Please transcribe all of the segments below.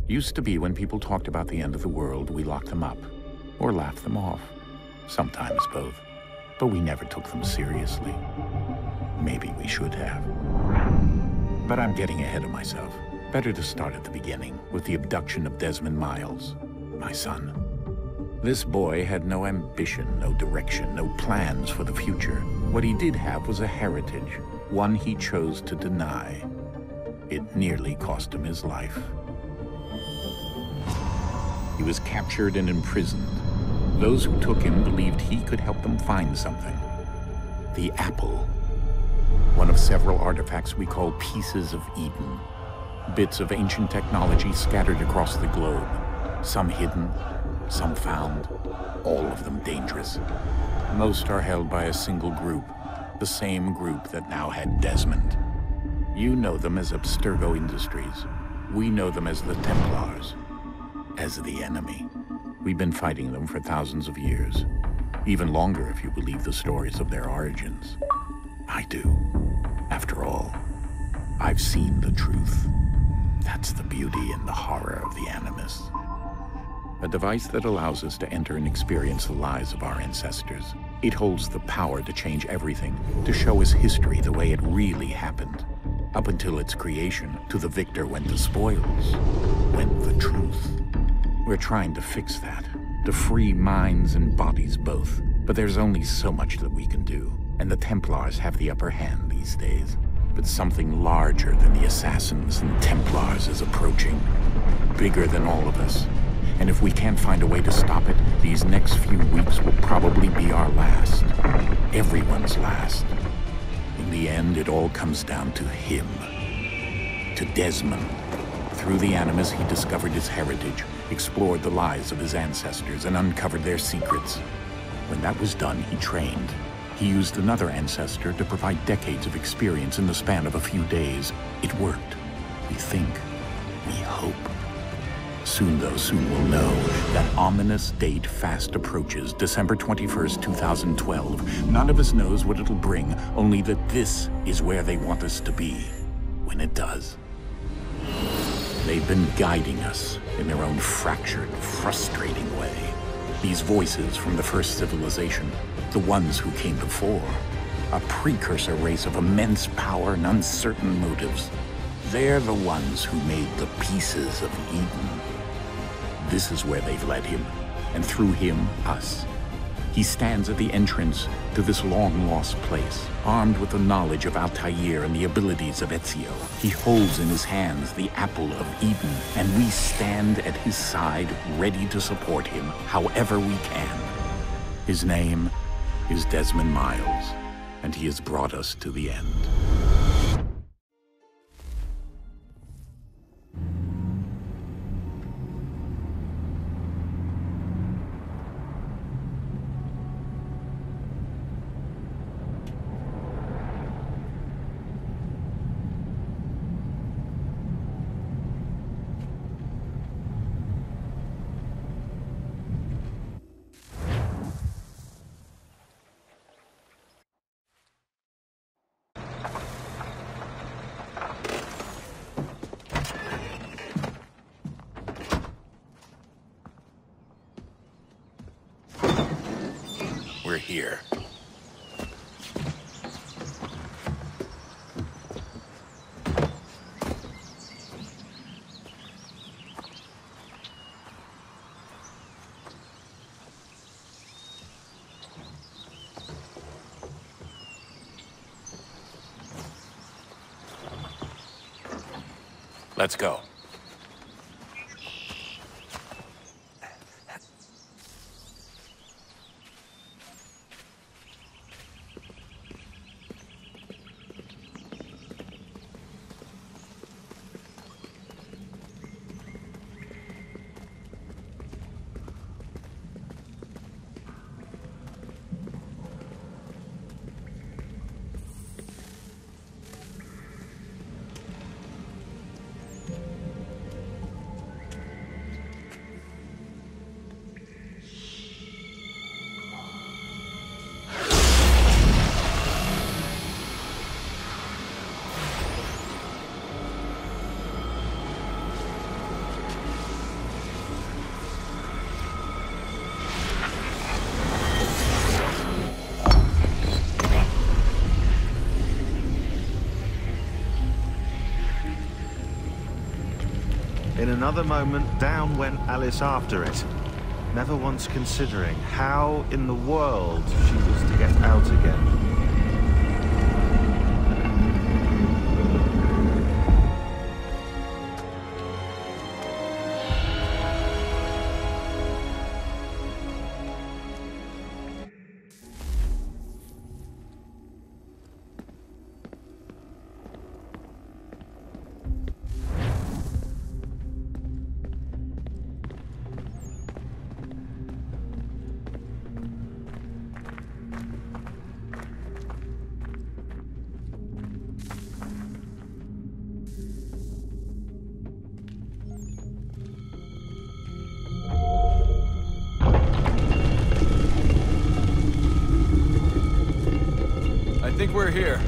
Used to be when people talked about the end of the world, we locked them up, or laughed them off. Sometimes both. But we never took them seriously. Maybe we should have. But I'm getting ahead of myself. Better to start at the beginning, with the abduction of Desmond Miles, my son. This boy had no ambition, no direction, no plans for the future. What he did have was a heritage, one he chose to deny. It nearly cost him his life. He was captured and imprisoned. Those who took him believed he could help them find something. The apple. One of several artifacts we call pieces of Eden. Bits of ancient technology scattered across the globe. Some hidden, some found, all of them dangerous. Most are held by a single group, the same group that now had Desmond. You know them as Abstergo Industries. We know them as the Templars, as the enemy. We've been fighting them for thousands of years, even longer if you believe the stories of their origins. I do. After all, I've seen the truth. That's the beauty and the horror of the Animus. A device that allows us to enter and experience the lives of our ancestors. It holds the power to change everything, to show us history the way it really happened. Up until its creation, to the victor went the spoils, went the truth. We're trying to fix that, to free minds and bodies both. But there's only so much that we can do, and the Templars have the upper hand these days. But something larger than the Assassins and Templars is approaching, bigger than all of us. And if we can't find a way to stop it, these next few weeks will probably be our last. Everyone's last. In the end, it all comes down to him. To Desmond. Through the Animus, he discovered his heritage, explored the lives of his ancestors, and uncovered their secrets. When that was done, he trained. He used another ancestor to provide decades of experience in the span of a few days. It worked. We think. We hope. Soon, though, soon we'll know. That ominous date fast approaches, December 21st, 2012. None of us knows what it'll bring, only that this is where they want us to be, when it does. They've been guiding us in their own fractured, frustrating way. These voices from the first civilization, the ones who came before, a precursor race of immense power and uncertain motives. They're the ones who made the pieces of Eden. This is where they've led him, and through him, us. He stands at the entrance to this long-lost place, armed with the knowledge of Altair and the abilities of Ezio. He holds in his hands the apple of Eden, and we stand at his side, ready to support him however we can. His name is Desmond Miles, and he has brought us to the end. We're here. Let's go. In another moment, down went Alice after it, never once considering how in the world she was to get out again. I think we're here.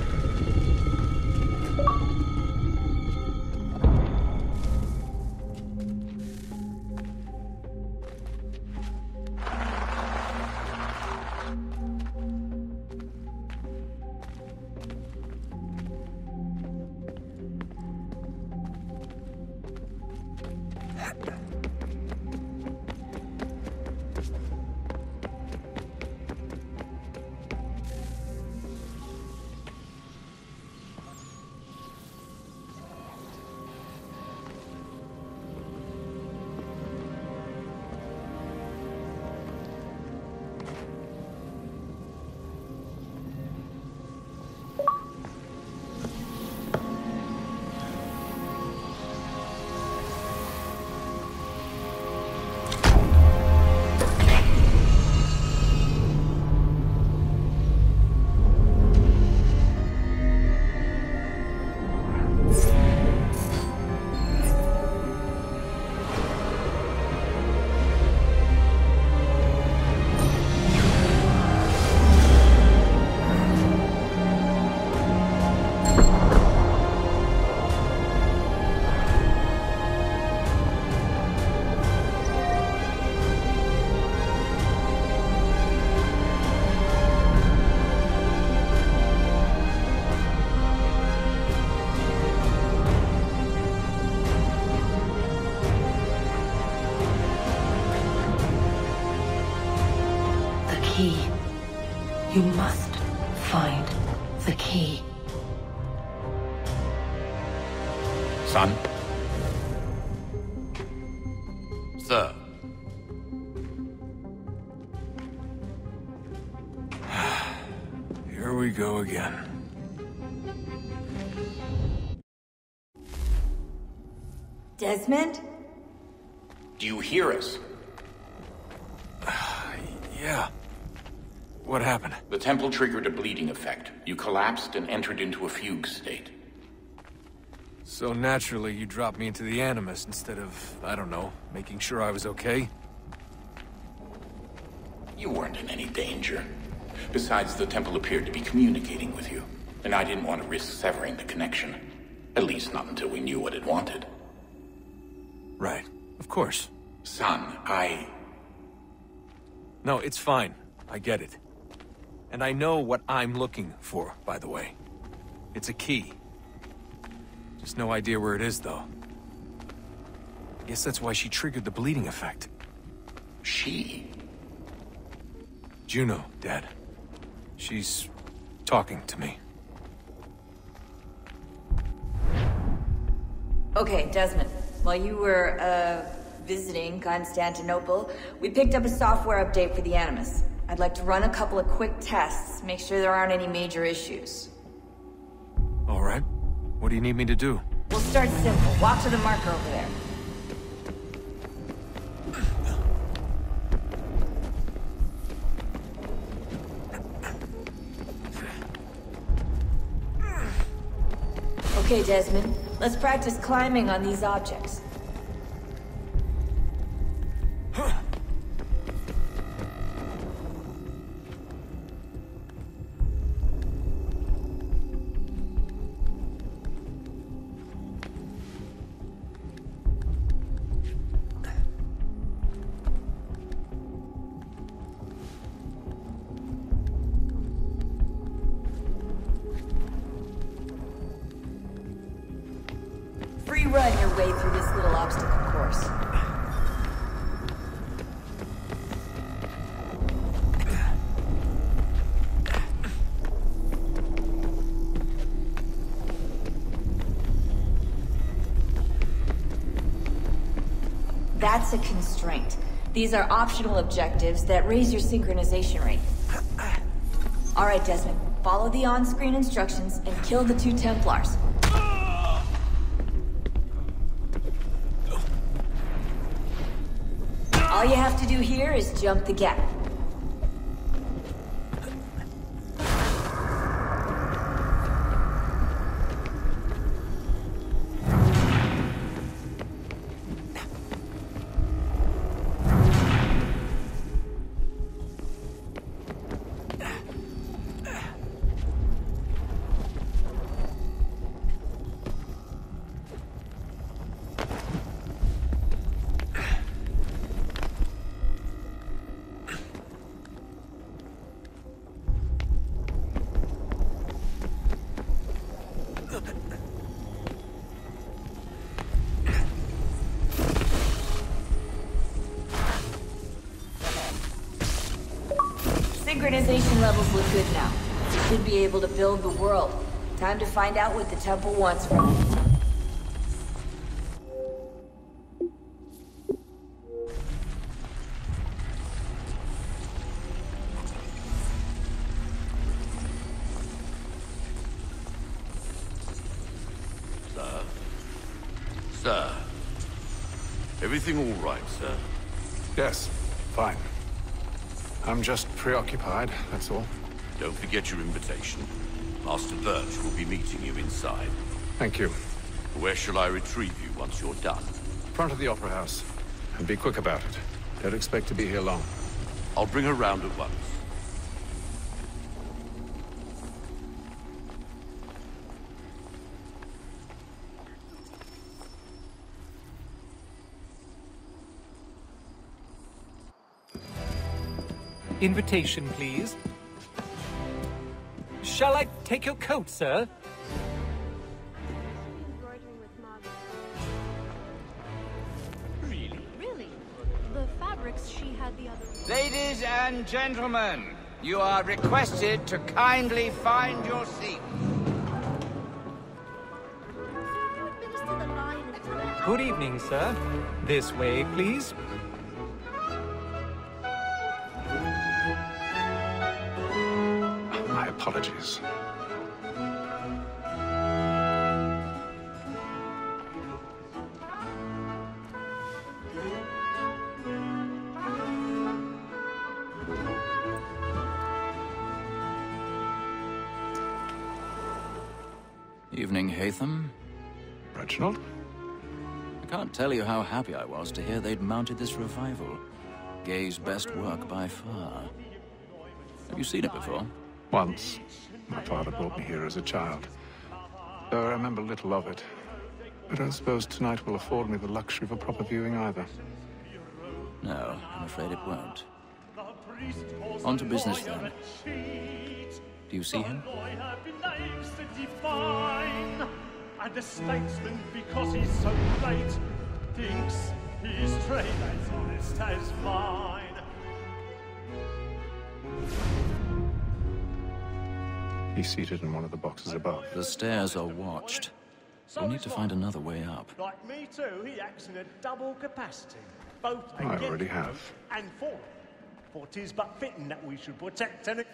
Key. You must find the key. Son? Sir. Here we go again. Desmond? Do you hear us? Yeah. What happened? The temple triggered a bleeding effect. You collapsed and entered into a fugue state. So naturally, you dropped me into the Animus instead of, I don't know, making sure I was okay? You weren't in any danger. Besides, the temple appeared to be communicating with you, and I didn't want to risk severing the connection. At least not until we knew what it wanted. Right. Of course. Son, No, it's fine. I get it. And I know what I'm looking for, by the way. It's a key. Just no idea where it is, though. Guess that's why she triggered the bleeding effect. She? Juno, Dad. She's talking to me. Okay, Desmond. While you were, visiting Constantinople, we picked up a software update for the Animus. I'd like to run a couple of quick tests, make sure there aren't any major issues. All right. What do you need me to do? We'll start simple. Walk to the marker over there. Okay, Desmond. Let's practice climbing on these objects. Free run your way through this little obstacle course. course. That's a constraint. These are optional objectives that raise your synchronization rate. Alright, Desmond. Follow the on-screen instructions and kill the 2 Templars. All you have to do here is jump the gap. Synchronization levels look good now. You should be able to build the world. Time to find out what the temple wants from it. Sir. Everything all right, sir? Yes, fine. I'm just preoccupied, that's all. Don't forget your invitation. Master Birch will be meeting you inside. Thank you. Where shall I retrieve you once you're done? Front of the Opera House. And be quick about it. Don't expect to be here long. I'll bring her round at once. Invitation, please. Shall I take your coat, sir? Really? Really? The fabrics she had the other... Ladies and gentlemen, you are requested to kindly find your seats. Good evening, sir. This way, please. My apologies. Evening, Hatham. Reginald? I can't tell you how happy I was to hear they'd mounted this revival. Gay's best work by far. Have you seen it before? Once. My father brought me here as a child. Though I remember little of it. I don't suppose tonight will afford me the luxury of a proper viewing either. No, I'm afraid it won't. On to business, then. Do you see him? And the statesman, because he's so great, thinks his trade as honest as mine. He's seated in one of the boxes above. The stairs are watched. We'll need to find another way up. Like me too, he acts in a double capacity. Both I against already have. and for. For 'tis but fitting that we should protect and...